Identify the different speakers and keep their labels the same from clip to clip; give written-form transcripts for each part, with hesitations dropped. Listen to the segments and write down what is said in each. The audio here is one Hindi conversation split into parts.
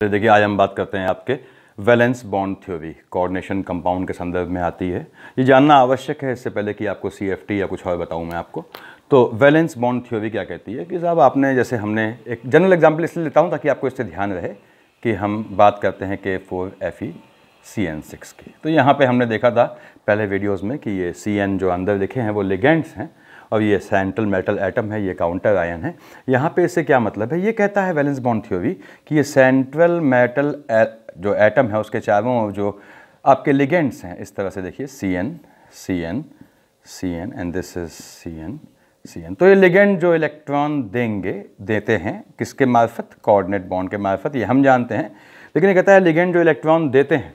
Speaker 1: देखिए आज हम बात करते हैं आपके valence bond theory coordination compound के संदर्भ में आती है। ये जानना आवश्यक है इससे पहले कि आपको सीएफटी या कुछ और बताऊं मैं आपको। तो वैलेंस बॉन्ड थ्योरी क्या कहती है कि साहब आपने जैसे हमने एक जनरल एग्जांपल इसलिए लेता हूं ताकि आपको इससे ध्यान रहे कि हम बात करते हैं K4FeCN6 की। तो यहाँ पर हमने देखा था पहले वीडियोज़ में कि ये CN जो अंदर लिखे हैं वो लिगेंड्स हैं और ये सेंट्रल मेटल एटम है, ये काउंटर आयन है। यहाँ पे इससे क्या मतलब है, ये कहता है वैलेंस बॉन्ड थ्योरी कि ये सेंट्रल मेटल जो एटम है उसके चारों ओर जो आपके लिगेंड्स हैं, इस तरह से देखिए CN CN CN and this is CN CN। तो ये लिगेंड जो इलेक्ट्रॉन देते हैं किसके मार्फत, कोऑर्डिनेट बॉन्ड के मार्फत, ये हम जानते हैं। लेकिन ये कहता है लिगेंड जो इलेक्ट्रॉन देते हैं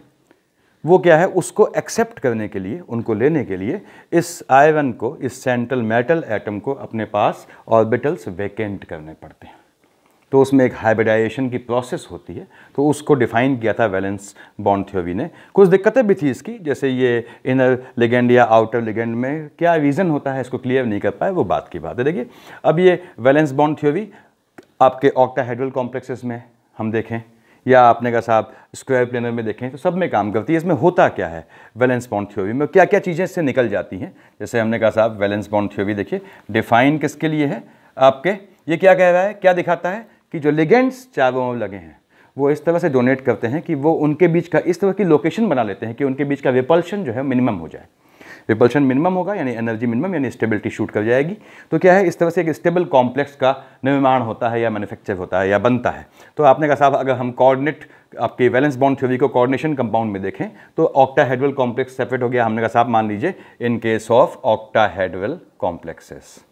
Speaker 1: वो क्या है, उसको एक्सेप्ट करने के लिए, उनको लेने के लिए इस आयरन को, इस सेंट्रल मेटल एटम को अपने पास ऑर्बिटल्स वेकेंट करने पड़ते हैं। तो उसमें एक हाइब्रिडाइजेशन की प्रोसेस होती है। तो उसको डिफाइन किया था वैलेंस बॉन्ड थ्योरी ने। कुछ दिक्कतें भी थी इसकी, जैसे ये इनर लिगेंड या आउटर लिगेंड में क्या रीज़न होता है इसको क्लियर नहीं कर पाए, वो बात की बात है। देखिए अब ये वैलेंस बॉन्ड थ्योरी आपके ऑक्टाहेड्रल कॉम्प्लेक्सेस में हम देखें या आपने कहा साहब स्क्वायर प्लेनर में देखें तो सब में काम करती है। इसमें होता क्या है वैलेंस बॉन्ड थ्योरी में, क्या क्या चीज़ें इससे निकल जाती हैं। जैसे हमने कहा साहब वैलेंस बॉन्ड थ्योरी देखिए डिफाइन किसके लिए है आपके, ये क्या कह रहा है, क्या दिखाता है कि जो लिगेंड्स चारों ओर लगे हैं वो इस तरह से डोनेट करते हैं कि वो उनके बीच का इस तरह की लोकेशन बना लेते हैं कि उनके बीच का रिपल्शन जो है मिनिमम हो जाए। रिपल्शन मिनिमम होगा यानी एनर्जी मिनिमम यानी स्टेबिलिटी शूट कर जाएगी। तो क्या है, इस तरह से एक स्टेबल कॉम्प्लेक्स का निर्माण होता है या मैन्युफैक्चर होता है या बनता है। तो आपने कहा साहब अगर हम कोऑर्डिनेट आपके वैलेंस बॉन्ड थ्योरी को कोऑर्डिनेशन कंपाउंड में देखें तो ऑक्टाहेड्रल कॉम्प्लेक्स सेपरेट हो गया। हमने कहा साहब मान लीजिए in case of octahedral complexes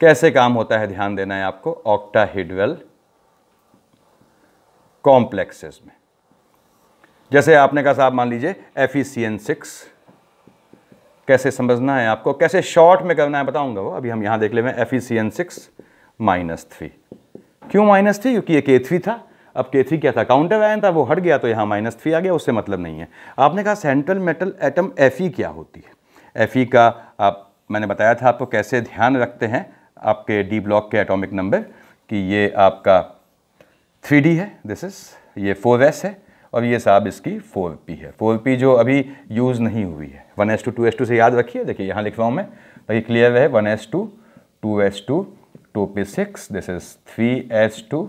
Speaker 1: कैसे काम होता है, ध्यान देना है आपको। ऑक्टाहेड्रल कॉम्प्लेक्सेस में जैसे आपने कहा साहब मान लीजिए FeCN6 कैसे समझना है आपको, कैसे शॉर्ट में करना है बताऊंगा वो। अभी हम यहां देख ले FeCN6 -3। क्यों -3? क्योंकि ये K3 था। अब K3 क्या था, काउंटर आयन था, वो हट गया तो यहाँ -3 आ गया, उससे मतलब नहीं है। आपने कहा सेंट्रल मेटल एटम Fe क्या होती है। Fe का मैंने बताया था आपको कैसे ध्यान रखते हैं आपके डी ब्लॉक के एटॉमिक नंबर कि ये आपका 3D है, दिस इज ये 4s है और ये साहब इसकी 4p है। 4p जो अभी यूज़ नहीं हुई है। 1s2 2s2 से याद रखिए, देखिए यहाँ लिख रहा हूँ मैं ताकि क्लियर रहे। 1s2 2s2 2p6, this is 3s2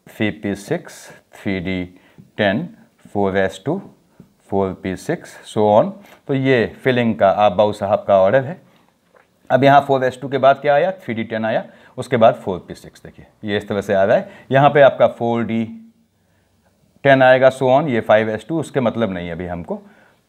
Speaker 1: 3p6 3d10 4s2 4p6 so on. तो ये फिलिंग का आप बाबू साहब का ऑर्डर है। अब यहाँ 4s2 के बाद क्या आया, 3d10 आया, उसके बाद 4p6। देखिए ये इस तरह से आ रहा है। यहाँ पे आपका 4d10 आएगा सो ऑन, ये 5s2, उसके मतलब नहीं है अभी हमको।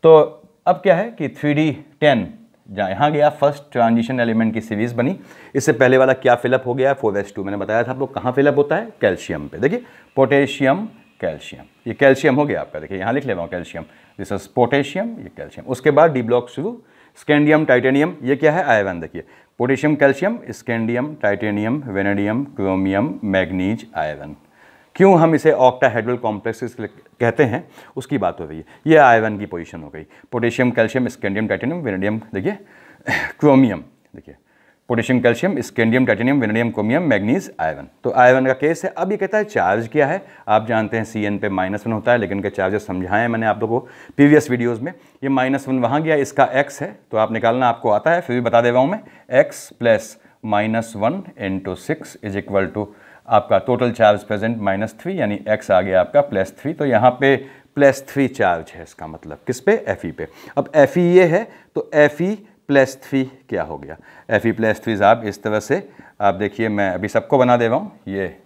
Speaker 1: तो अब क्या है कि 3d10 जहाँ यहाँ गया, फर्स्ट ट्रांजिशन एलिमेंट की सीरीज बनी। इससे पहले वाला क्या फिलअप हो गया, 4s2। मैंने बताया था आप लोग कहाँ फिलअप होता है, कैल्शियम पे। देखिए पोटेशियम कैल्शियम, ये कैल्शियम हो गया आपका। देखिए यहाँ लिख ले रहा हूँ कैल्शियम, दिस इज पोटेशियम, ये कैल्शियम। उसके बाद डी ब्लॉक शुरू, स्कैंडियम टाइटेनियम, ये क्या है आयरन। देखिए potassium calcium scandium titanium vanadium chromium manganese iron. क्यों हम इसे ऑक्टाहेड्रल कॉम्प्लेक्सेस कहते हैं उसकी बात हो रही है। ये आयरन की पोजीशन हो गई, potassium calcium scandium titanium vanadium, देखिए क्रोमियम, देखिए potassium calcium scandium titanium vanadium chromium manganese iron. तो आयरन का केस है। अब ये कहता है चार्ज क्या है। आप जानते हैं CN पे -1 होता है, लेकिन के चार्जेस समझाए मैंने आप लोगों को प्रीवियस वीडियोस में। ये -1 वहाँ गया, इसका x है तो आप निकालना आपको आता है, फिर भी बता दे रहा हूँ मैं। x + -1 × 6 = आपका टोटल चार्ज प्रेजेंट -3 यानी x आ गया आपका +3। तो यहाँ पे +3 चार्ज है, इसका मतलब किस पे, Fe पे। अब Fe ये है तो Fe +3 क्या हो गया, Fe +3 साहब इस तरह से आप देखिए, मैं अभी सबको बना दे रहा हूँ। ये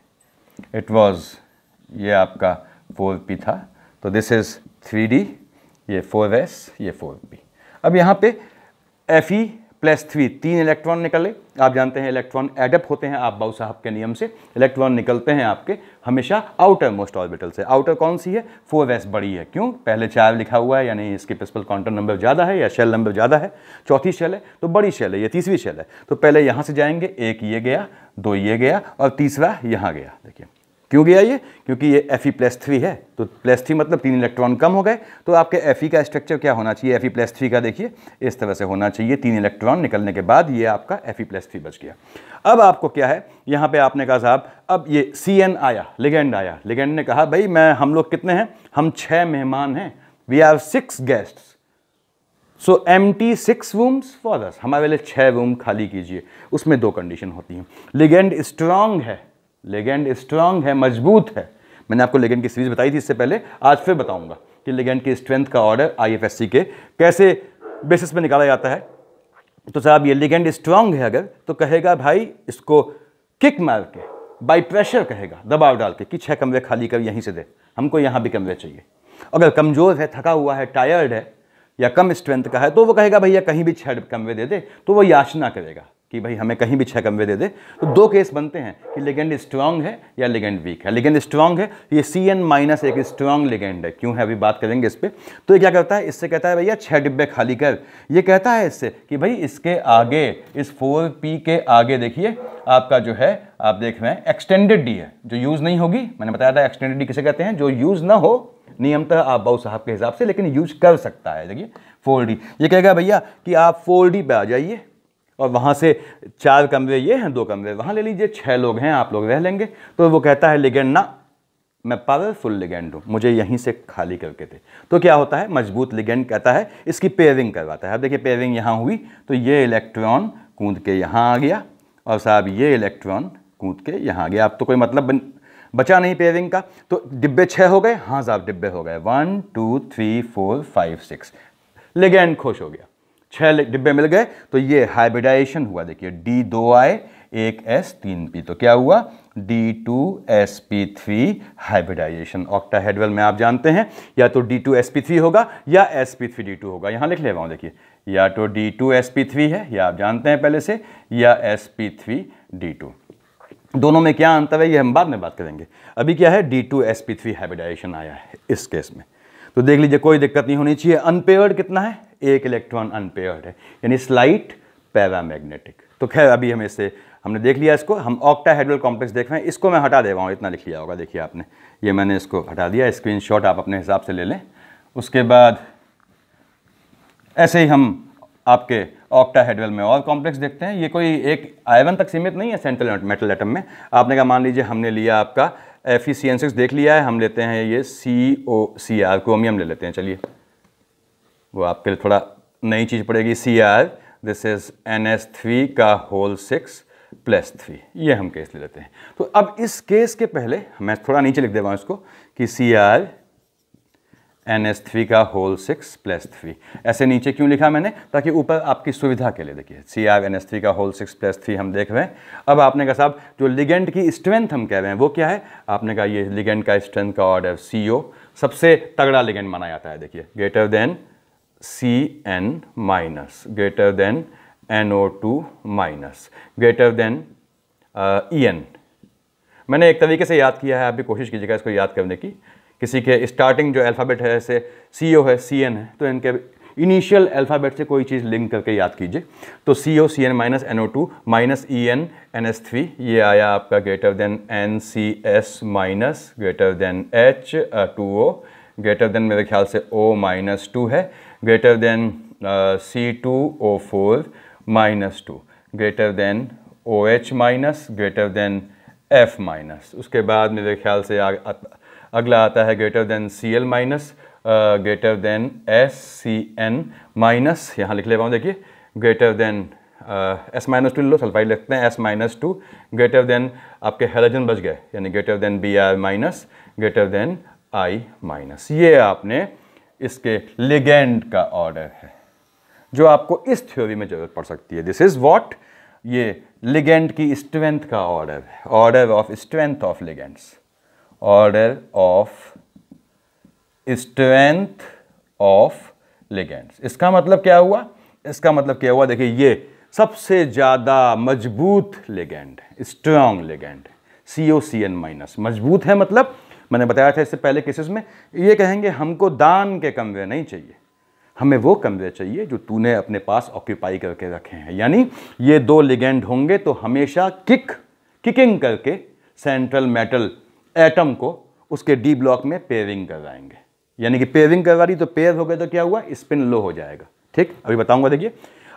Speaker 1: ये आपका 4p था, तो दिस इज 3d, ये 4s, ये 4p। अब यहाँ पे Fe +3 3 इलेक्ट्रॉन निकले। आप जानते हैं इलेक्ट्रॉन एडप होते हैं आप बाबू साहब के नियम से। इलेक्ट्रॉन निकलते हैं आपके हमेशा आउटर मोस्ट ऑर्बिटल से। आउटर कौन सी है, 4s बड़ी है। क्यों, पहले 4 लिखा हुआ है यानी इसकी प्रिंसिपल क्वांटम नंबर ज़्यादा है या शेल नंबर ज़्यादा है। चौथी शेल है तो बड़ी शेल है, ये तीसरी शेल है। तो पहले यहाँ से जाएंगे, एक ये गया, दो ये गया और तीसरा यहाँ गया। देखिए क्यों गया ये? क्योंकि ये Fe+3 है, तो +3 मतलब 3 इलेक्ट्रॉन कम हो गए। तो आपके Fe का स्ट्रक्चर क्या होना चाहिए? Fe+3 का देखिए इस तरह से होना चाहिए, 3 इलेक्ट्रॉन निकलने के बाद ये आपका Fe+3 बच गया। अब आपको क्या है, यहाँ पे आपने कहा साहब अब ये Cn आया, लिगेंड आया, लिगेंड ने कहा भाई हम लोग कितने हैं? हम 6 मेहमान हैं, we are 6 guests, so empty 6 rooms for us, हमारे लिए 6 रूम खाली कीजिए। उसमें 2 कंडीशन होती हैं। लिगेंड स्ट्रांग है, लिगेंड स्ट्रांग है, मजबूत है। मैंने आपको लिगेंड की सीरीज बताई थी इससे पहले, आज फिर बताऊंगा कि लिगेंड की स्ट्रेंथ का ऑर्डर IFSC के कैसे बेसिस पे निकाला जाता है। तो साहब ये लिगेंड स्ट्रांग है अगर, तो कहेगा भाई इसको किक मार के, बाई प्रेशर कहेगा, दबाव डाल के कि 6 कमरे खाली कर यहीं से दे, हमको यहाँ भी कमरे चाहिए। अगर कमज़ोर है, थका हुआ है, टायर्ड है या कम स्ट्रेंथ का है, तो वो कहेगा भैया कहीं भी 6 कमरे दे दे, तो वो याचना करेगा कि भाई हमें कहीं भी 6 कमरे दे दे। तो 2 केस बनते हैं कि लिगेंड स्ट्रांग है या लिगेंड वीक है। लिगेंड स्ट्रांग है, ये Cn- एक स्ट्रांग लिगेंड है। क्यों है अभी बात करेंगे इस पर। तो ये क्या करता है, इससे कहता है भैया 6 डिब्बे खाली कर। ये कहता है इससे कि भाई इसके आगे, इस 4p के आगे देखिए आपका जो है, आप देख रहे हैं एक्सटेंडेड डी है जो यूज़ नहीं होगी। मैंने बताया था एक्सटेंडेड डी किसे कहते हैं, जो यूज़ ना हो नियमतः आप बाबू साहब के हिसाब से, लेकिन यूज कर सकता है। देखिए 4D, ये कहेगा भैया कि आप 4D पे आ जाइए और वहाँ से 4 कमरे ये हैं, 2 कमरे वहाँ ले लीजिए, 6 लोग हैं, आप लोग रह लेंगे। तो वो कहता है लिगेंड ना, मैं पावरफुल लिगेंड हूँ, मुझे यहीं से खाली करके थे। तो क्या होता है, मजबूत लिगेंड कहता है इसकी पेयरिंग करवाता है। अब देखिए पेयरिंग यहाँ हुई तो ये इलेक्ट्रॉन कूद के यहाँ आ गया और साहब ये इलेक्ट्रॉन कूद के यहाँ आ गया। अब तो कोई मतलब बचा नहीं पेयरिंग का। तो डिब्बे 6 हो गए, हाँ साहब डिब्बे हो गए, 1 2 3 4 5 6, लिगेंड खुश हो गया, 6 डिब्बे मिल गए। तो ये हाइब्रिडाइजेशन हुआ, देखिए D2I 1s 3p, तो क्या हुआ D2sp3 हाइब्रिडाइजेशन। ऑक्टाहेड्रल में आप जानते हैं या तो D2sp3 होगा या sp3d2 होगा। यहाँ लिख ले रहा हूँ देखिए, या तो D2sp3 है, या आप जानते हैं पहले से, या sp3d2। दोनों में क्या अंतर है ये हम बाद में बात करेंगे। अभी क्या है, D2sp3 हाइब्रिडाइजेशन आया है इस केस में। तो देख लीजिए कोई दिक्कत नहीं होनी चाहिए। अनपेयर्ड कितना है, 1 इलेक्ट्रॉन अनपेयर्ड है, यानी स्लाइट पैरामैग्नेटिक। तो खैर अभी हमें इससे हमने देख लिया इसको। हम ऑक्टाहेड्रल कॉम्प्लेक्स देख रहे हैं, इसको मैं हटा दे रहा हूँ, इतना लिख लिया होगा देखिए आपने, ये मैंने इसको हटा दिया। स्क्रीनशॉट आप अपने हिसाब से ले लें। उसके बाद ऐसे ही हम आपके ऑक्टाहेड्रल में और कॉम्प्लेक्स देखते हैं। ये कोई एक आयरन तक सीमित नहीं है सेंट्रल मेटल एटम में। आपने कहा मान लीजिए हमने लिया आपका FeCN6 देख लिया है, हम लेते हैं ये COCr, क्रोमियम ले लेते हैं। चलिए वो आपके लिए थोड़ा नई चीज़ पड़ेगी। Cr, दिस इज NS3 का होल 6 + 3, ये हम केस ले लेते हैं। तो अब इस केस के पहले मैं थोड़ा नीचे लिख दे रहा हूँ इसको कि Cr NS3 का होल 6 + 3। ऐसे नीचे क्यों लिखा मैंने, ताकि ऊपर आपकी सुविधा के लिए देखिए Cr NS3 का होल 6 + 3 हम देख रहे हैं। अब आपने कहा साहब जो लिगेंड की स्ट्रेंथ हम कह रहे हैं वो क्या है, आपने कहा ये लिगेंड का स्ट्रेंथ का ऑर्डर CO, सबसे तगड़ा लिगेंड माना जाता है। देखिए greater than Cn-, greater than NO2-, greater than En। मैंने एक तरीके से याद किया है, आप भी कोशिश कीजिएगा इसको याद करने की। किसी के स्टार्टिंग जो अल्फ़ाबेट है, जैसे CO है, Cn है, तो इनके इनिशियल अल्फ़ाबेट से कोई चीज़ लिंक करके याद कीजिए। तो CO Cn- NO2 En NS3, ये आया आपका greater than NCS-, greater than H2O, greater than मेरे ख्याल से O-2 है, greater than C2O4-, greater than OH-, greater than F-। उसके बाद मेरे ख्याल से अगला आता है greater than Cl-, greater than SCN-, यहाँ लिख ले रहा हूँ देखिए, ग्रेटर देन S-2 लो, सल्फाइड लिखते हैं S-2, ग्रेटर देन आपके हेलोजन बच गए, यानी greater than Br-, greater than I-। ये आपने इसके लिगेंड का ऑर्डर है जो आपको इस थ्योरी में जरूरत पड़ सकती है। दिस इज व्हाट, ये लिगेंड की स्ट्रेंथ का ऑर्डर है, order of strength of ligands, order of strength of ligands. इसका मतलब क्या हुआ, इसका मतलब क्या हुआ, देखिए ये सबसे ज़्यादा मजबूत लिगेंड, स्ट्रॉन्ग लिगेंड, COCn-। मजबूत है मतलब मैंने बताया था इससे पहले केसेस में, ये कहेंगे हमको दान के कमरे नहीं चाहिए, हमें वो कमरे चाहिए जो तूने अपने पास ऑक्यूपाई करके रखे हैं। यानी ये 2 लिगेंड होंगे तो हमेशा किकिंग करके सेंट्रल मेटल एटम को उसके डी ब्लॉक में पेयरिंग करवाएंगे, यानी कि पेयरिंग करवा दी तो पेयर हो गए तो क्या हुआ, स्पिन लो हो जाएगा। ठीक, अभी बताऊंगा। देखिए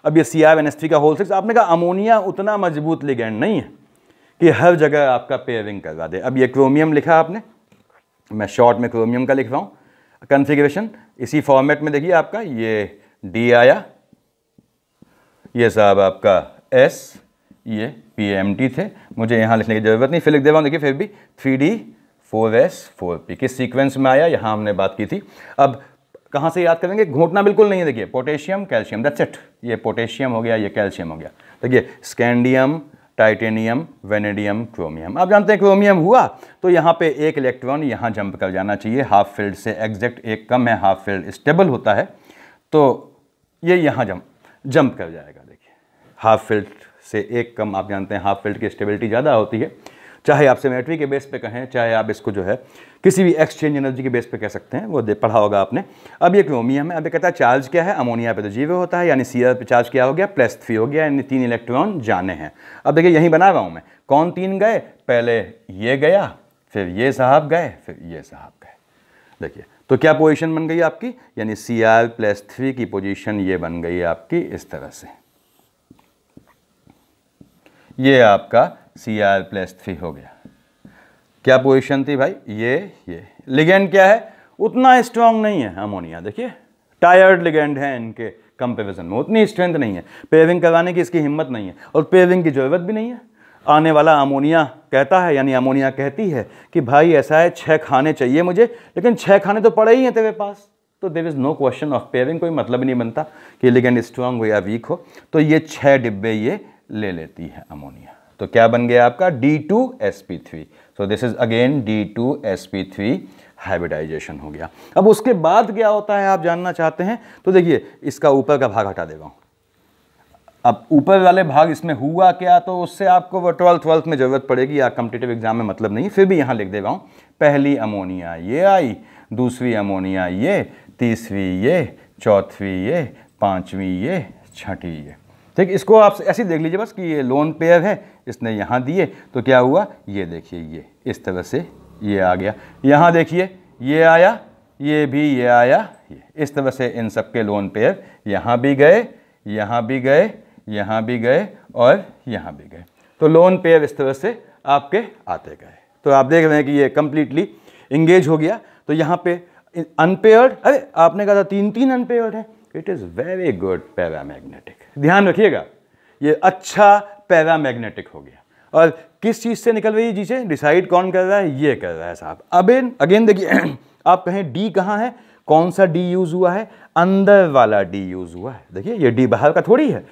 Speaker 1: अब ये CrNH3 का होल 6, आपने कहा अमोनिया उतना मजबूत लिगैंड नहीं है कि हर जगह आपका पेयरिंग करवा दे। अब ये क्रोमियम लिखा आपने, मैं शॉर्ट में क्रोमियम का लिख रहा हूँ कन्फिग्रेशन इसी फॉर्मेट में। देखिए आपका ये D आया, ये साहब आपका S, ये PMT थे, मुझे यहाँ लिखने की जरूरत नहीं, फिर लिख दे रहा हूँ। देखिए फिर भी 3D 4S 4P किस सीक्वेंस में आया, यहाँ हमने बात की थी। अब कहाँ से याद करेंगे, घोटना बिल्कुल नहीं है। देखिए पोटेशियम कैल्शियम, दैट्स इट, ये पोटेशियम हो गया, ये कैल्शियम हो गया। देखिए स्कैंडियम, टाइटेनियम, वेनेडियम, क्रोमियम। आप जानते हैं क्रोमियम हुआ तो यहाँ पे एक इलेक्ट्रॉन यहाँ जंप कर जाना चाहिए, हाफ फील्ड से एग्जैक्ट एक कम है, हाफ फील्ड स्टेबल होता है तो ये यहाँ जंप कर जाएगा। देखिए हाफ फील्ड से एक कम, आप जानते हैं हाफ फील्ड की स्टेबिलिटी ज़्यादा होती है, चाहे आप सिमेट्री के बेस पे कहें, चाहे आप इसको जो है किसी भी एक्सचेंज एनर्जी के बेस पे कह सकते हैं, वो पढ़ा होगा आपने। अब ये क्रोमियम है, अब ये कहता है चार्ज क्या है, अमोनिया पे तो 0 होता है, यानी Cr पे चार्ज क्या हो गया, +3 हो गया, यानी 3 इलेक्ट्रॉन जाने हैं। अब देखिए यहीं बना रहा हूँ मैं, कौन 3 गए, पहले ये गया, फिर ये साहब गए, फिर ये साहब गए। देखिए तो क्या पोजीशन बन गई आपकी, यानी Cr+3 की पोजीशन ये बन गई आपकी इस तरह से, ये आपका Cr+3 हो गया। क्या पोजीशन थी भाई, ये लिगेंड क्या है, उतना स्ट्रांग नहीं है अमोनिया। देखिए टायर्ड लिगेंड है, इनके कंपैरिजन में उतनी स्ट्रेंथ नहीं है, पेयरिंग करवाने की इसकी हिम्मत नहीं है, और पेयरिंग की जरूरत भी नहीं है। आने वाला अमोनिया कहता है, यानी अमोनिया कहती है कि भाई ऐसा है 6 खाने चाहिए मुझे, लेकिन 6 खाने तो पड़े ही हैं तेरे पास, तो there is no question of pairing, कोई मतलब ही नहीं बनता कि लिगेंड स्ट्रांग हो या वीक हो। तो ये 6 डिब्बे ये ले लेती है अमोनिया। तो क्या बन गया आपका D2sp3। So this is again D2sp3 hybridisation हो गया। अब उसके बाद क्या होता है आप जानना चाहते हैं, तो देखिए इसका ऊपर का भाग हटा दे रहा हूं। अब ऊपर वाले भाग इसमें हुआ क्या, तो उससे आपको 12th में जरूरत पड़ेगी या कॉम्पिटिटिव एग्जाम में मतलब नहीं, फिर भी यहां लिख दे रहा हूं। पहली अमोनिया ये आई, दूसरी अमोनिया ये, तीसरी ये, चौथी ये, पांचवी ये, छठी ये। ठीक, इसको आप ऐसे देख लीजिए बस कि ये लोन पेयर है, इसने यहाँ दिए तो क्या हुआ, ये देखिए ये इस तरह से ये आ गया। यहाँ देखिए ये आया, ये भी ये आया, ये इस तरह से इन सब के लोन पेयर यहाँ भी गए, यहाँ भी गए, यहाँ भी गए और यहाँ भी गए। तो लोन पेयर इस तरह से आपके आते गए। तो आप देख रहे हैं कि ये कंप्लीटली इंगेज हो गया। तो यहाँ पे अनपेयर्ड, अरे आपने कहा था 3 अनपेयर्ड है, it is very good paramagnetic. ध्यान रखिएगा ये अच्छा पैरामैग्नेटिक हो गया। और किस चीज़ से निकल रही है चीज़ें, डिसाइड कौन कर रहा है, ये कर रहा है साहब। अब अगेन देखिए आप कहें डी कहाँ है, कौन सा डी यूज़ हुआ है, अंदर वाला डी यूज़ हुआ है। देखिए ये डी बाहर का थोड़ी है,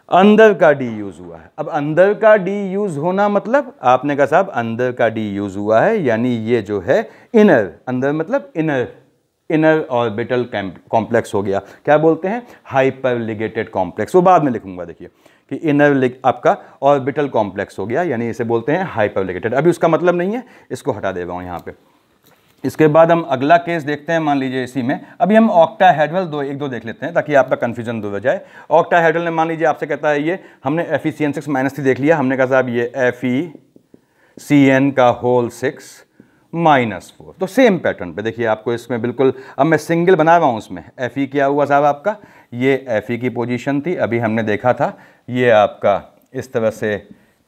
Speaker 1: अंदर का डी यूज़ हुआ है। अब अंदर का डी यूज़ होना मतलब आपने कहा साहब अंदर का डी यूज़ हुआ है, यानी ये जो है इनर, अंदर मतलब इनर ऑर्बिटल कॉम्प्लेक्स हो गया। क्या बोलते हैं, हाइपर लिगेटेड कॉम्प्लेक्स, वो बाद में लिखूंगा। देखिए कि इनर आपका ऑर्बिटल कॉम्प्लेक्स हो गया, यानी इसे बोलते हैं हाइपर लिगेटेड। अभी उसका मतलब नहीं है, इसको हटा दे रहा हूँ यहाँ पे। इसके बाद हम अगला केस देखते हैं, मान लीजिए इसी में अभी हम ऑक्टाहेड्रल एक दो देख लेते हैं ताकि आपका कन्फ्यूजन दूर हो जाए। ऑक्टाहेड्रल में मान लीजिए आपसे कहता है ये, हमने FeCN6 - 3 देख लिया, हमने कहा साहब ये FeCN का होल 6 -4। तो सेम पैटर्न पे देखिए आपको इसमें बिल्कुल, अब मैं सिंगल बना रहा हूँ उसमें। Fe क्या हुआ साहब आपका, ये Fe की पोजीशन थी, अभी हमने देखा था ये आपका इस तरह से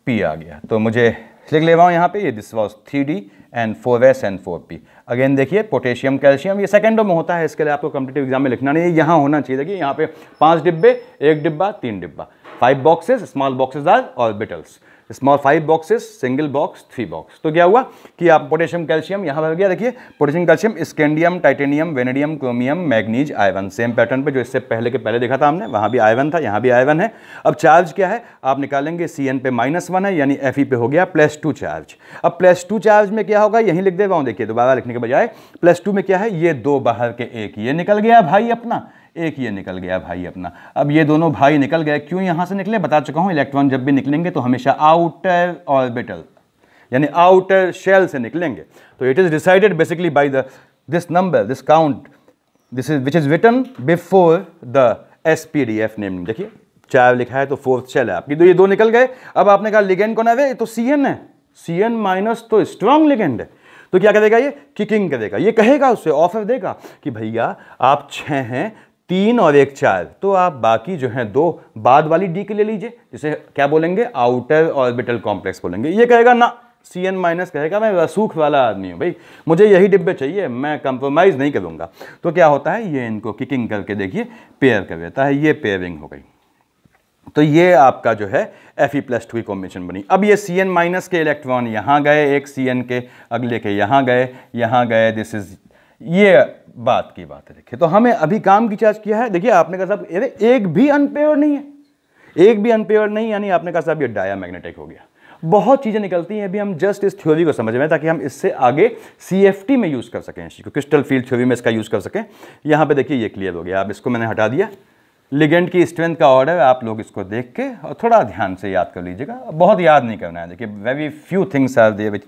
Speaker 1: P आ गया। तो मुझे लिख ले रहा हूँ यहाँ पे, ये this was 3D and 4S and 4P। Again देखिए पोटेशियम कैल्शियम, ये सेकेंडों में होता है, इसके लिए आपको कॉम्पिटिटिव एग्जाम में लिखना नहीं है, यहाँ होना चाहिए। देखिए यहाँ पे 5 डिब्बे, 1 डिब्बा, 3 डिब्बा, 5 boxes, small boxes are orbitals, small 5 boxes, single box, 3 box. तो क्या हुआ कि आप पोटेशियम कैल्शियम यहाँ पर गया, देखिए potassium calcium, scandium, titanium, vanadium, chromium, manganese, iron, same pattern पे जो इससे पहले के पहले देखा था हमने, वहाँ भी आयरन था, यहाँ भी आयरन है। अब चार्ज क्या है आप निकालेंगे, Cn पे -1 है, यानी Fe पे हो गया +2 चार्ज। अब +2 चार्ज में क्या होगा, यहीं लिख दे रहा हूँ, देखिए दोबारा लिखने के बजाय, +2 में क्या है, ये 2 बाहर के, एक ये निकल गया भाई अपना, एक ये निकल गया भाई अपना। अब ये दोनों भाई निकल गए, क्यों यहाँ से निकले बता चुका हूँ, इलेक्ट्रॉन जब भी निकलेंगे तो हमेशा आउटर ऑर्बिटल यानी आउटर शेल से निकलेंगे। तो it is decided basically by this number, this count, this is which is written before the SPDF name. देखिए 4 लिखा है तो 4th शेल है आपकी, तो ये 2 निकल गए। अब आपने कहा लिगेंड कौन है, तो Cn है, Cn माइनस तो स्ट्रॉन्ग लिगेंड है, तो क्या करेगा ये, किकिंग करेगा, ये कहेगा उससे, ऑफर देगा कि भैया आप 6 हैं, 3 और 1 4, तो आप बाकी जो हैं 2 बाद वाली डी के ले लीजिए, जिसे क्या बोलेंगे, आउटर ऑर्बिटल कॉम्प्लेक्स बोलेंगे। ये कहेगा ना, Cn माइनस कहेगा मैं रसूख वाला आदमी हूं भाई, मुझे यही डिब्बे चाहिए, मैं कंप्रोमाइज नहीं करूंगा। तो क्या होता है, ये इनको किकिंग करके देखिए पेयर कर देता है, ये पेयरिंग हो गई। तो ये आपका जो है Fe+2 की कॉम्बिनेशन बनी। अब ये Cn माइनस के इलेक्ट्रॉन यहाँ गए, एक Cn के अगले के यहाँ गए, दिस इज, ये बात की बात है। देखिए तो हमें अभी काम की चार्ज किया है, देखिए आपने कहा साहब एक भी अनपेयर नहीं है, एक भी अनपेयर नहीं, यानी आपने कहा साहब ये डायामैग्नेटिक हो गया। बहुत चीज़ें निकलती हैं, अभी हम जस्ट इस थ्योरी को समझ में, ताकि हम इससे आगे CFT में यूज़ कर सकें, इसी को क्रिस्टल फील्ड थ्योरी में इसका यूज़ कर सकें। यहाँ पे देखिए ये क्लियर हो गया, अब इसको मैंने हटा दिया। लिगेंड की स्ट्रेंथ का ऑर्डर आप लोग इसको देख के और थोड़ा ध्यान से याद कर लीजिएगा, बहुत याद नहीं करना है। देखिए very few things are there which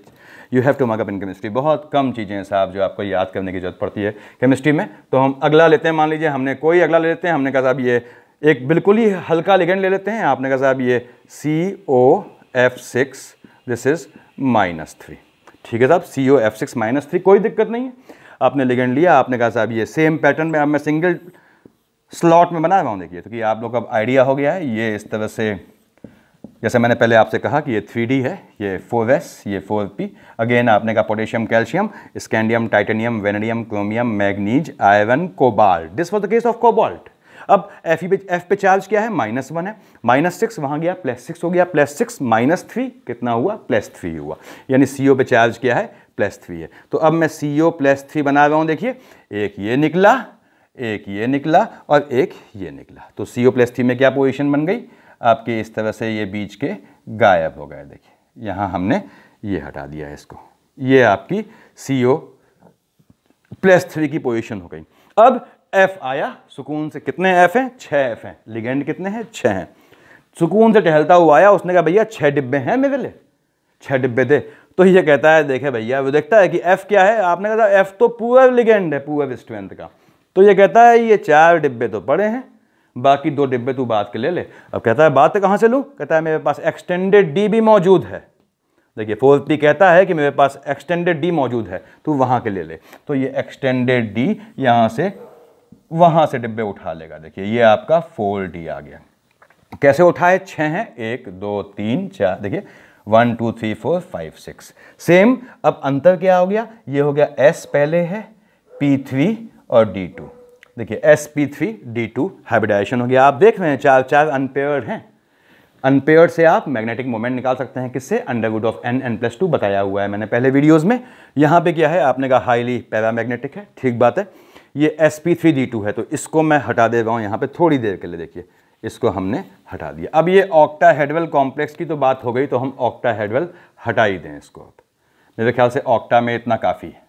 Speaker 1: you have to mark up in chemistry, बहुत कम चीज़ें हैं साहब जो आपको याद करने की जरूरत पड़ती है केमिस्ट्री में। तो हम अगला लेते हैं, मान लीजिए हमने कोई अगला ले लेते हैं, हमने कहा साहब ये एक बिल्कुल ही हल्का लिगेंड ले लेते हैं, आपने कहा साहब ये COF6, दिस इज -3, ठीक है साहब, COF6 -3, कोई दिक्कत नहीं है। आपने लिगेंड लिया, आपने कहा साहब ये सेम पैटर्न में, अब मैं सिंगल स्लॉट में बना रहा हूँ, देखिए तो कि आप लोग को अब आइडिया हो गया है। ये इस तरह से, जैसे मैंने पहले आपसे कहा कि ये 3D है, ये 4s, ये 4p, अगेन आपने कहा potassium, calcium, scandium, titanium, vanadium, chromium, manganese, iron, cobalt, this was the case of cobalt. अब F पे चार्ज क्या है, -1 है, -6 वहाँ गया, +6 हो गया, +6 -3 कितना हुआ, +3 हुआ, यानी CO पे चार्ज क्या है, +3 है। तो अब मैं CO+3 बना रहा हूँ, देखिए एक ये निकला, एक ये निकला और एक ये निकला, तो CO+3 में क्या पोजीशन बन गई आपके, इस तरह से ये बीच के गायब हो गए। देखिए यहाँ हमने ये हटा दिया है इसको, ये आपकी CO+3 की पोजीशन हो गई। अब F आया सुकून से, कितने F हैं, 6 F हैं, लिगेंड कितने हैं, 6 हैं, सुकून से टहलता हुआ आया, उसने कहा भैया 6 डिब्बे हैं मेरे लिए, 6 डिब्बे दे। तो ये कहता है देखे भैया, वो देखता है कि F क्या है, आपने कहा F तो पूरा लिगेंड है, पूरा स्ट्रेंथ का, तो ये कहता है ये 4 डिब्बे तो पड़े हैं, बाकी 2 डिब्बे तू बात के ले ले। अब कहता है बात कहाँ से लूँ, कहता है मेरे पास एक्सटेंडेड डी भी मौजूद है। देखिए 4p कहता है कि मेरे पास एक्सटेंडेड डी मौजूद है, तू वहाँ के ले ले। तो ये एक्सटेंडेड डी यहाँ से वहाँ से डिब्बे उठा लेगा। देखिए ये आपका 4d आ गया। कैसे उठाए, 6 हैं, 1 2 3 4, देखिए 1 2 3 4 5 6, सेम। अब अंतर क्या हो गया, ये हो गया S पहले है, P3 और D2, देखिए sp3 d2 हाइब्रिडाइजेशन हो गया। आप देख रहे हैं 4 अनपेयर्ड हैं, अनपेयर्ड से आप मैग्नेटिक मोमेंट निकाल सकते हैं, किससे, √n+2 बताया हुआ है मैंने पहले वीडियोस में। यहाँ पे क्या है, आपने कहा हाईली पैरामैग्नेटिक है, ठीक बात है। ये sp3 d2 है, तो इसको मैं हटा दे रहा हूँ यहाँ पे थोड़ी देर के लिए, देखिए इसको हमने हटा दिया। अब ये ऑक्टाहेड्रल कॉम्प्लेक्स की तो बात हो गई, तो हम ऑक्टाहेड्रल हटा ही दें इसको। मेरे ख्याल से ऑक्टा में इतना काफ़ी है।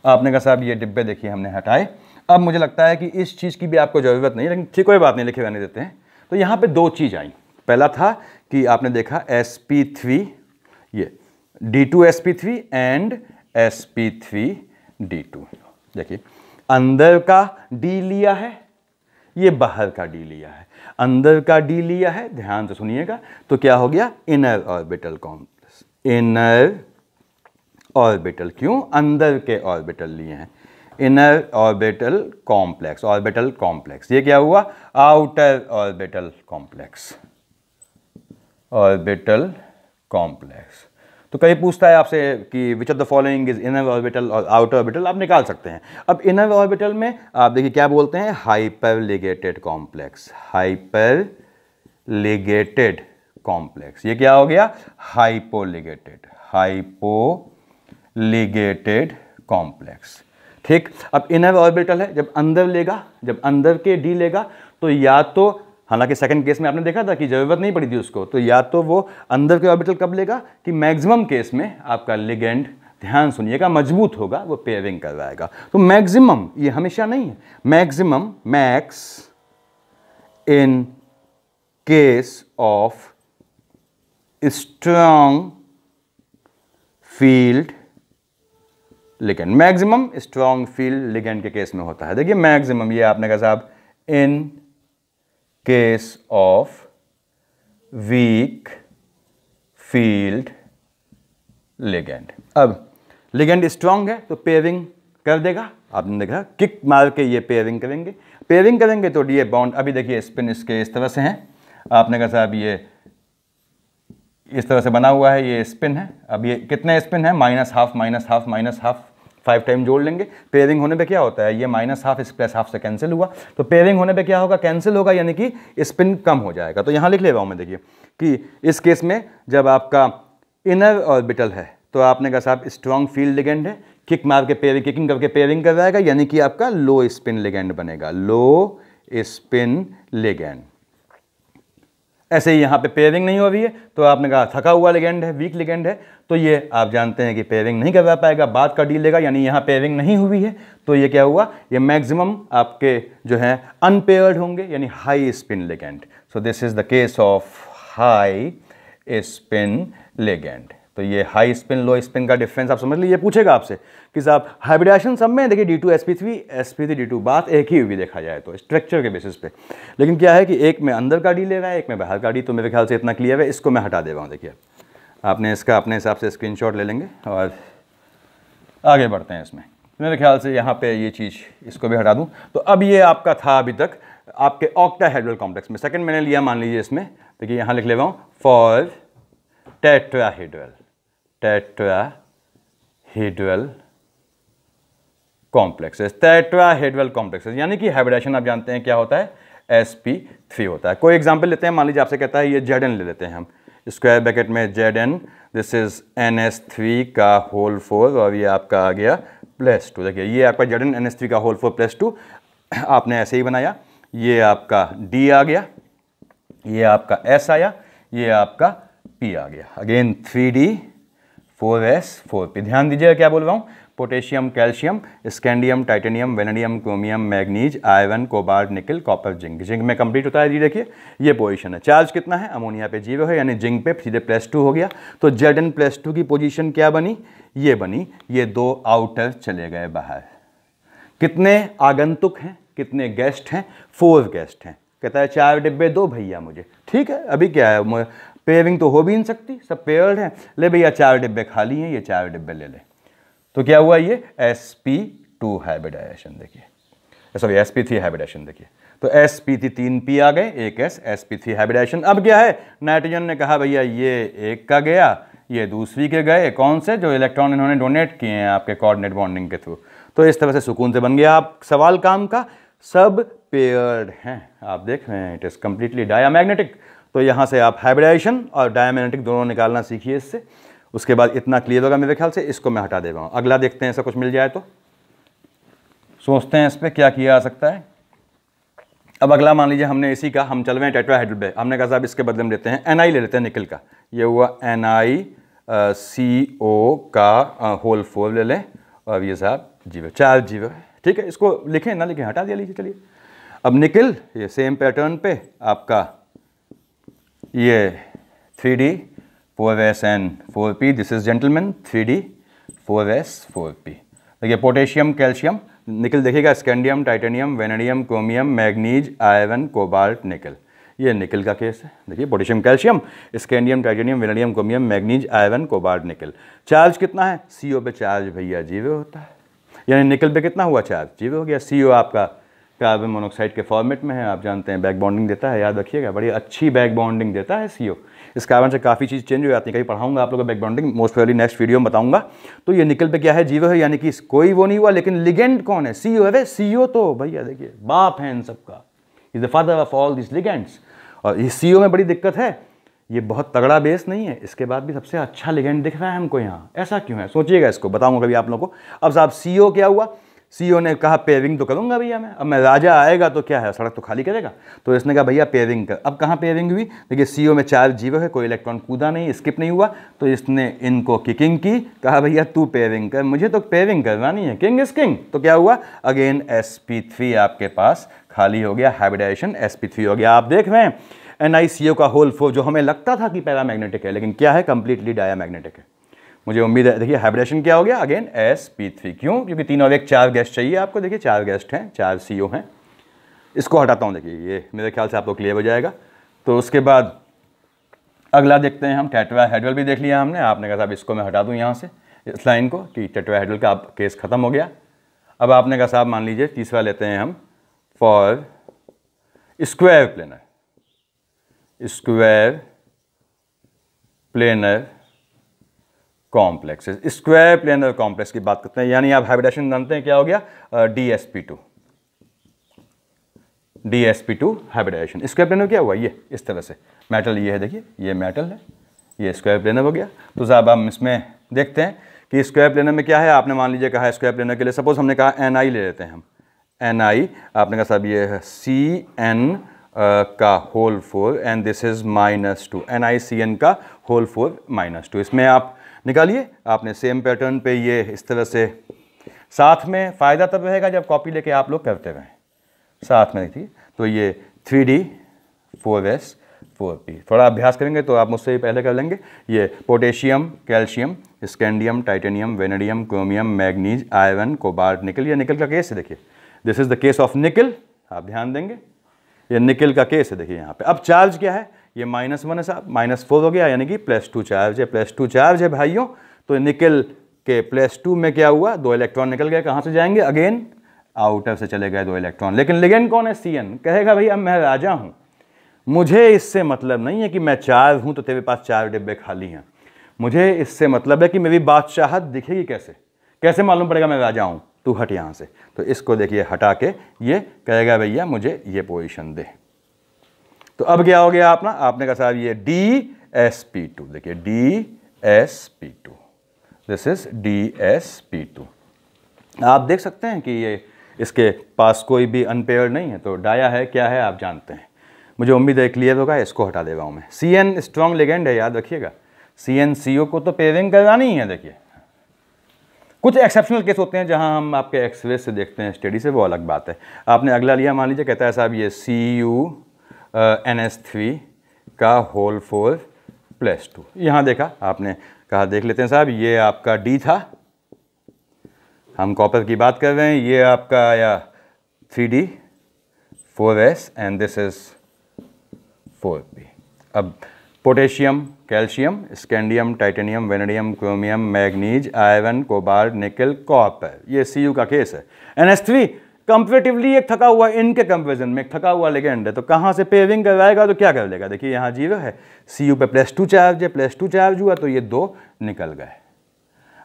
Speaker 1: आपने कहा साहब ये डिब्बे देखिए हमने हटाए। अब मुझे लगता है कि इस चीज़ की भी आपको ज़रूरत नहीं है, लेकिन ठीक कोई बात नहीं, लिखे रहने देते हैं। तो यहाँ पे 2 चीज़ आई। पहला था कि आपने देखा sp3, ये d2sp3 एंड sp3d2, देखिए अंदर का d लिया है, ये बाहर का d लिया है, अंदर का d लिया है, ध्यान से सुनिएगा। तो क्या हो गया, inner orbital complex, inner orbital, क्यों, अंदर के ऑर्बिटल लिए हैं, inner orbital complex, orbital complex. ये क्या हुआ, outer orbital complex, orbital complex. तो कहीं पूछता है आपसे कि which of the following is inner orbital और आउटर ऑर्बिटल, आप निकाल सकते हैं। अब इनर ऑर्बिटल में आप देखिए क्या बोलते हैं, हाइपरलिगेटेड कॉम्प्लेक्स, हाइपरलिगेटेड कॉम्प्लेक्स। ये क्या हो गया, हाइपोलिगेटेड, हाइपोलिगेटेड कॉम्प्लेक्स, ठीक। अब इनर ऑर्बिटल है, जब अंदर लेगा, जब अंदर के डी लेगा, तो या तो, हालांकि सेकंड केस में आपने देखा था कि जरूरत नहीं पड़ी थी उसको, तो या तो वो अंदर के ऑर्बिटल कब लेगा कि मैक्सिमम केस में आपका लिगेंड, ध्यान सुनिएगा, मजबूत होगा, वो पेयरिंग करवाएगा। तो मैक्सिमम, ये हमेशा नहीं है, maximum, max in case of strong field ligand, maximum strong field ligand के केस में होता है। देखिए मैक्सिमम, ये आपने कहा साहब in case of weak field ligand. अब लिगेंड स्ट्रांग है तो पेयरिंग कर देगा, आपने देखा किक मार के ये पेयरिंग करेंगे तो ये बॉन्ड, अभी देखिए स्पिन इसके इस तरह से हैं, आपने कहा साहब ये इस तरह से बना हुआ है, ये स्पिन है। अब ये कितने स्पिन है, -हाफ 5 टाइम जोड़ लेंगे। पेयरिंग होने पे क्या होता है, ये -हाफ इस +हाफ से कैंसिल हुआ, तो पेयरिंग होने पे क्या होगा, कैंसिल होगा, यानी कि स्पिन कम हो जाएगा। तो यहाँ लिख ले रहा हूँ मैं, देखिए कि इस केस में जब आपका इनर ऑर्बिटल है तो आपने कहा साहब स्ट्रॉन्ग फील्ड लिगेंड है, किक मार के किकिंग करके पेयरिंग कर जाएगा, यानी कि आपका लो स्पिन लिगेंड बनेगा, लो स्पिन लिगेंड। ऐसे ही यहाँ पे पेयरिंग नहीं हो रही है तो आपने कहा थका हुआ लिगेंड है, वीक लिगेंड है, तो ये आप जानते हैं कि पेयरिंग नहीं करवा पाएगा, बाद का डील लेगा, यानी यहाँ पेयरिंग नहीं हुई है तो ये क्या हुआ, ये मैक्सिमम आपके जो है अनपेयर्ड होंगे, यानी high spin ligand. So this is the case of high spin ligand. तो ये हाई स्पिन लो स्पिन का डिफरेंस आप समझ लीजिए। पूछेगा आपसे कि साहब हाइब्रिडाइजेशन सब में देखिए D2 sp3 sp3 D2, बात एक ही हुई देखा जाए तो स्ट्रक्चर के बेसिस पे, लेकिन क्या है कि एक में अंदर का डी ले रहा है, एक में बाहर का डी, तो मेरे ख्याल से इतना क्लियर है। इसको मैं हटा दे रहा हूँ, देखिए आपने इसका अपने हिसाब से स्क्रीनशॉट ले लेंगे और आगे बढ़ते हैं इसमें। मेरे ख्याल से यहाँ पे ये चीज़ इसको भी हटा दूँ। तो अब ये आपका था अभी तक आपके ऑक्टाहेड्रल कॉम्प्लेक्स में, सेकंड मैंने लिया मान लीजिए इसमें, देखिए यहाँ लिख ले रहा हूँ for tetrahedral complexes, tetrahedral complexes, यानी कि हाइब्रिडाइजेशन आप जानते हैं क्या होता है, sp3 होता है। कोई एग्जांपल लेते हैं, मान लीजिए आपसे कहता है ये Zn ले लेते हैं हम, स्क्वायर ब्रैकेट में Zn, दिस इज NS3 का होल 4 और ये आपका आ गया +2। देखिए ये आपका Zn NS3 का होल 4 +2 आपने ऐसे ही बनाया, ये आपका D आ गया, ये आपका S आया, ये आपका P आ गया, अगेन 3D 4S 4P। ध्यान दीजिएगा क्या बोल रहा हूँ, potassium, calcium, scandium, titanium, vanadium, chromium, manganese, iron, cobalt, निकल, कॉपर, जिंक। जिंक में कंप्लीट होता है जी, देखिए ये पोजीशन है। चार्ज कितना है, अमोनिया पे 0 है, यानी जिंक पे सीधे +2 हो गया। तो Zn +2 की पोजीशन क्या बनी, ये बनी, ये 2 आउटर चले गए बाहर। कितने आगंतुक हैं, कितने गेस्ट हैं, 4 गेस्ट हैं। कहता है 4 डिब्बे दो भैया मुझे, ठीक है। अभी क्या है, पेयरिंग तो हो भी नहीं सकती, सब पेयर्ड हैं, ले भैया 4 डिब्बे खाली हैं, ये 4 डिब्बे ले ले। तो क्या हुआ, ये sp2 हाइब्रिडाइजेशन, देखिए सॉरी sp3 हाइब्रिडाइजेशन। देखिए तो sp3 3 p आ गए, एक s, sp3 हाइब्रिडाइजेशन। अब क्या है, नाइट्रोजन ने कहा भैया ये एक का गया, ये दूसरी के गए, कौन से, जो इलेक्ट्रॉन इन्होंने डोनेट किए हैं आपके कोऑर्डिनेट बॉन्डिंग के थ्रू। तो इस तरह से सुकून से बन गया आप सवाल काम का, सब पेयर्ड हैं। आप देख रहे हैं इट इज कंप्लीटली डायामैग्नेटिक। तो यहाँ से आप हाइब्रिडाइजेशन और डायामैग्नेटिक दोनों निकालना सीखिए इससे, उसके बाद इतना क्लियर होगा मेरे ख्याल से। इसको मैं हटा दे रहा हूँ, अगला देखते हैं, ऐसा कुछ मिल जाए तो सोचते हैं इस पर क्या किया जा सकता है। अब अगला मान लीजिए हमने इसी का, हम चल रहे हैं टेट्राहेड्रल पे, हमने कहा साहब इसके बदले में लेते हैं Ni ले लेते हैं निकल का, ये हुआ NiCO का होल 4 ले लें, और ये साहब 0, 4 0, ठीक है। इसको लिखें ना लिखें, हटा दिया लीजिए। चलिए अब निकल, ये सेम पैटर्न पे आपका ये 3D 4SN 4P, this is gentleman 3D 4S 4P। देखिए पोटेशियम, कैल्शियम, निकल देखिएगा, scandium, titanium, vanadium, chromium, manganese, iron, cobalt, निकल, ये निकल का केस है। देखिए potassium, calcium, scandium, titanium, vanadium, chromium, manganese, iron, cobalt, निकल। चार्ज कितना है, CO पे चार्ज भैया 0 होता है, यानी निकल पे कितना हुआ चार्ज, 0 हो गया। CO आपका कार्बन मोनोक्साइड के फॉर्मेट में है, आप जानते हैं बैक बॉन्डिंग देता है, याद रखिएगा, बड़ी अच्छी बैक बॉन्डिंग देता है CO। इस कार्बन से काफ़ी चीज़ चेंज हो जाती है, कहीं पढ़ाऊंगा आप लोगों को back bonding, most probably next video में बताऊंगा। तो ये निकल पे क्या है, 0 है, यानी कि कोई वो नहीं हुआ, लेकिन लिगेंड कौन है, CO है। CO तो भैया देखिए बाप है इन सबका, is the father of all this ligands. और इस CO में बड़ी दिक्कत है, ये बहुत तगड़ा बेस नहीं है, इसके बाद भी सबसे अच्छा लिगेंड दिख रहा है हमको यहाँ, ऐसा क्यों है, सोचिएगा इसको, बताऊंगा कभी आप लोगों को। अब साहब CO क्या हुआ, CO ने कहा पेयरिंग तो करूंगा भैया मैं, अब मैं राजा आएगा तो क्या है, सड़क तो खाली करेगा, तो इसने कहा भैया पेयरिंग कर। अब कहाँ पेयरिंग हुई, देखिए CO में 4 0 है, कोई इलेक्ट्रॉन कूदा नहीं, स्किप नहीं हुआ, तो इसने इनको किकिंग की, कहा भैया तू पेयरिंग कर, मुझे तो पेयरिंग करवानी है, किंग इज किंग। तो क्या हुआ, अगेन sp3 आपके पास खाली हो गया, हाइब्रिडाइजेशन sp3 हो गया। आप देख रहे हैं NiCO का होल 4, जो हमें लगता था कि पैरामैग्नेटिक है, लेकिन क्या है, कंप्लीटली डायामैग्नेटिक है। मुझे उम्मीद है, देखिए हाइब्रिडेशन क्या हो गया, अगेन sp3, क्यों, क्योंकि 3 और 1 4 गेस्ट चाहिए आपको। देखिए 4 गेस्ट हैं, 4 CO हैं, इसको हटाता हूँ, देखिए ये मेरे ख्याल से आपको क्लियर हो जाएगा। तो उसके बाद अगला देखते हैं हम, टेट्राहेड्रल भी देख लिया हमने। आपने कहा साहब इसको मैं हटा दूं यहाँ से, इस लाइन को, कि टेट्राहेड्रल का केस खत्म हो गया। अब आपने कहा साहब मान लीजिए तीसरा लेते हैं हम, for square planar complexes. Square planar complex की बात करते हैं, यानी आप हाइब्रिडेशन जानते हैं क्या हो गया, DsP2 हाइब्रिडेशन। स्क्वायर प्लेनर क्या हुआ, ये इस तरह से मेटल, ये है देखिए, ये मेटल है, ये स्क्वायर प्लेनर हो गया। तो साहब हम इसमें देखते हैं कि स्क्वायर प्लेनर में क्या है। आपने मान लीजिए कहा स्क्वायर प्लेनर के लिए, सपोज हमने कहा Ni ले लेते हैं हम, Ni आपने कहा साहब ये है Cn का whole 4 and this is -2, NiCn का होल 4 -2। इसमें आप निकालिए, आपने सेम पैटर्न पे ये इस तरह से, साथ में फ़ायदा तब रहेगा जब कॉपी लेके आप लोग करते रहें साथ में, देखिए। तो ये 3D 4s 4p, थोड़ा अभ्यास करेंगे तो आप मुझसे ही पहले कर लेंगे। ये potassium, calcium, scandium, titanium, vanadium, chromium, manganese, iron, cobalt, निकल। ये निकल का केस है, देखिए, this is the case of निकल, आप ध्यान देंगे, ये निकल का केस है, देखिए यहाँ पे। अब चार्ज क्या है, ये -1 है साहब, -4 हो गया, यानी कि +2 चार्ज है, +2 चार्ज है भाइयों। तो निकल के +2 में क्या हुआ, 2 इलेक्ट्रॉन निकल गए, कहाँ से जाएंगे, अगेन आउटर से चले गए 2 इलेक्ट्रॉन। लेकिन लिगेंड कौन है, Cn। कहेगा भाई अब मैं राजा हूँ, मुझे इससे मतलब नहीं है कि मैं 4 हूँ तो तेरे पास 4 डिब्बे खाली हैं, मुझे इससे मतलब है कि मेरी बादशाहत दिखेगी कैसे, कैसे मालूम पड़ेगा मैं राजा हूँ, तू हट यहाँ से। तो इसको देखिए हटा के ये कहेगा भैया मुझे ये पोजीशन दे। तो अब क्या हो गया अपना, आपने कहा साहब ये DsP2, देखिए DsP2, दिस इज DsP2। आप देख सकते हैं कि ये इसके पास कोई भी अनपेयर नहीं है, तो डाया है, क्या है आप जानते हैं। मुझे उम्मीद है क्लियर होगा, इसको हटा दे रहा हूँ मैं। Cn स्ट्रॉन्ग लिगेंड है, याद रखिएगा, CnCO को तो पेयरिंग करवानी ही है। देखिए कुछ एक्सेप्शनल केस होते हैं जहां हम आपके एक्सरे से देखते हैं, स्टडी से, वो अलग बात है। आपने अगला लिया, मान लीजिए कहता है साहब ये CuNS3 का होल 4 +2। यहाँ देखा आपने कहा देख लेते हैं साहब, ये आपका D था, हम कॉपर की बात कर रहे हैं, ये आपका आया 3D 4s and this is 4p। अब potassium, calcium, scandium, titanium, vanadium, chromium, manganese, iron, cobalt, निकल, कॉपर, ये Cu का केस है। NS3 कंपेरेटिवली एक थका हुआ, इनके कंपेरिजन में एक थका हुआ लिगेंड है, तो कहाँ से पेयरिंग करवाएगा, तो क्या कर लेगा, देखिए यहाँ 0 है, Cu पे +2 चार्ज है, +2 चार्ज हुआ तो ये 2 निकल गए।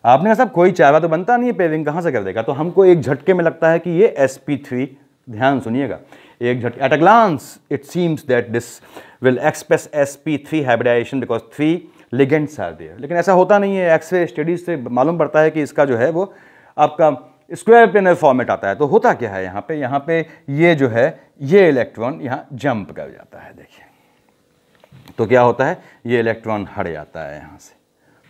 Speaker 1: आपने कहा साहब कोई चारा तो बनता नहीं है, पेयरिंग कहाँ से कर देगा। तो हमको एक झटके में लगता है कि ये sp3, ध्यान सुनिएगा, एक झटके, at a glance it seems that this will express sp3 hybridisation because 3 ligands are there. लेकिन ऐसा होता नहीं है, एक्सरे स्टडीज से मालूम पड़ता है कि इसका जो है वो आपका स्क्वायर प्लेनर फॉर्मेट आता है। तो होता क्या है यहाँ पे ये जो है ये इलेक्ट्रॉन यहाँ जंप कर जाता है, देखिए, तो क्या होता है, ये इलेक्ट्रॉन हट जाता है यहाँ से,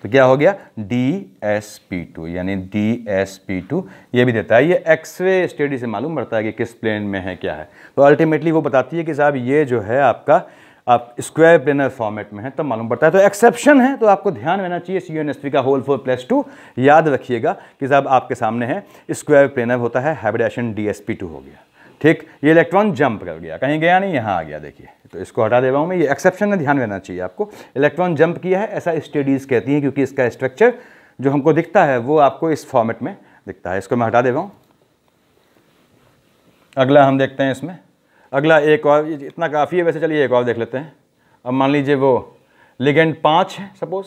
Speaker 1: तो क्या हो गया DsP2, यानी DsP2 ये भी देता है। ये एक्सरे स्टडी से मालूम पड़ता है कि किस प्लेन में है, क्या है। तो अल्टीमेटली वो बताती है कि साहब ये जो है आपका आप स्क्वायर प्लेनर फॉर्मेट में है, तब मालूम पड़ता है। तो एक्सेप्शन है, तो आपको ध्यान रहना चाहिए CuNS3 का होल 4 +2। याद रखिएगा कि साहब आपके सामने है स्क्वायर प्लेनर होता है, हाइब्रिडेशन DsP2 हो गया, ठीक। ये इलेक्ट्रॉन जंप कर गया, कहीं गया नहीं, यहाँ आ गया, देखिए, तो इसको हटा दे रहा हूँ मैं, ये एक्सेप्शन है, ध्यान रहना चाहिए आपको। इलेक्ट्रॉन जंप किया है ऐसा स्टडीज़ कहती हैं, क्योंकि इसका स्ट्रक्चर जो हमको दिखता है वो आपको इस फॉर्मेट में दिखता है। इसको मैं हटा दे रहा हूँ। अगला हम देखते हैं, इसमें अगला एक और, इतना काफ़ी है वैसे, चलिए एक और देख लेते हैं। अब मान लीजिए वो लिगेंड 5 है सपोज,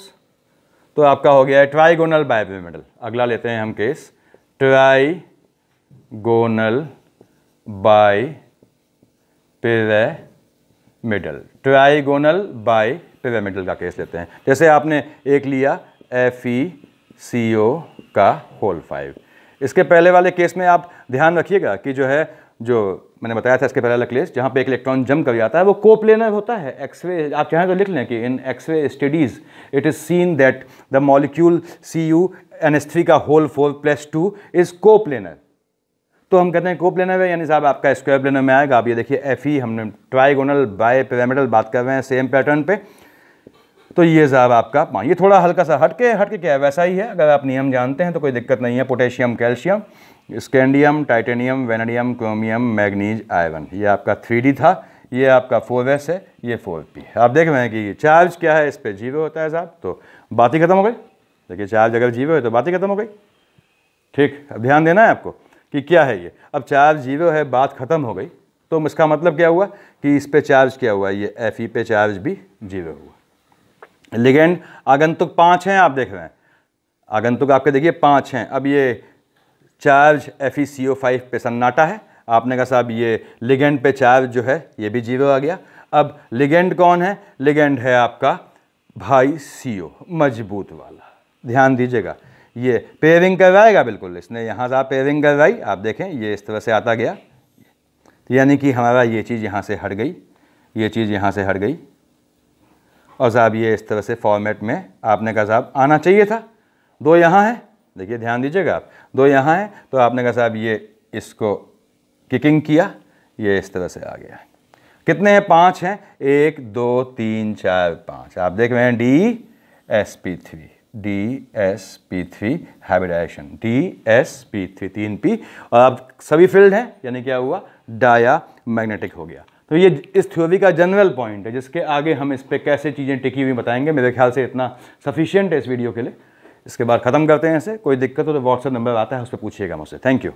Speaker 1: तो आपका हो गया है ट्राइगोनल बाइपिरामिडल। अगला लेते हैं हम case trigonal bipyramidal, trigonal bipyramidal का केस लेते हैं। जैसे आपने एक लिया FeCO का होल 5। इसके पहले वाले केस में आप ध्यान रखिएगा कि जो है, जो मैंने बताया था इसके पहले वाला केस जहाँ पे एक इलेक्ट्रॉन जंप कर जाता है, वो कोप्लेनर होता है। एक्सरे आप चाहें तो लिख लें कि in X-ray studies it is seen that the molecule CuNS3 का होल 4 +2 इज कोप्लेनर। तो हम कहते हैं कोप्लेनर है, यानी साहब आपका स्क्वायर प्लेनर में आएगा। आप ये देखिए Fe, हमने ट्राइगोनल बाइपिरामिडल बात कर रहे हैं सेम पैटर्न पे, तो ये साहब आपका, ये थोड़ा हल्का सा हटके क्या है, वैसा ही है। अगर आप नियम जानते हैं तो कोई दिक्कत नहीं है। Potassium, calcium, scandium, titanium, vanadium, chromium, manganese, iron, ये आपका 3D था। ये आपका 4s है, ये 4p है। आप देख रहे हैं कि ये चार्ज क्या है, इस पर 0 होता है साहब, तो बात ही खत्म हो गई। देखिए चार्ज अगर 0 है तो बात ही खत्म हो गई। ठीक, अब ध्यान देना है आपको कि क्या है ये। अब चार्ज 0 है, बात खत्म हो गई, तो इसका मतलब क्या हुआ कि इस पे चार्ज क्या हुआ, ये Fe पे चार्ज भी 0 हुआ। लिगेंड आगंतुक 5 हैं, आप देख रहे हैं आगंतुक आपके देखिए 5 हैं। अब ये चार्ज FeCO5 पे सन्नाटा है, आपने कहा साहब ये लिगेंड पे चार्ज जो है ये भी 0 आ गया। अब लिगेंड कौन है, लिगेंड है आपका भाई CO, मजबूत वाला। ध्यान दीजिएगा, ये पेयरिंग करवाएगा बिल्कुल, इसने यहाँ से आप पेयरिंग करवाई, आप देखें ये इस तरह से आता गया, यानी कि हमारा ये चीज़ यहाँ से हट गई, ये चीज़ यहाँ से हट गई, और साहब ये इस तरह से फॉर्मेट में आपने कहा साहब आना चाहिए था। 2 यहाँ है, देखिए ध्यान दीजिएगा आप, 2 यहाँ है, तो आपने कहा साहब ये इसको किकिंग किया, ये इस तरह से आ गया। कितने हैं, 5 हैं, 1 2 3 4 5। आप देख रहे हैं DsP3 हाइब्रिडाइजेशन, DsP3 3p, और अब सभी फील्ड हैं, यानी क्या हुआ, डाया मैग्नेटिक हो गया। तो ये इस थ्योरी का जनरल पॉइंट है, जिसके आगे हम इस पे कैसे चीज़ें टिकी हुई बताएंगे। मेरे ख्याल से इतना सफिशिएंट है इस वीडियो के लिए। इसके बाद ख़त्म करते हैं इसे। कोई दिक्कत हो तो व्हाट्सएप नंबर आता है, उस पर पूछिएगा मुझसे। Thank you.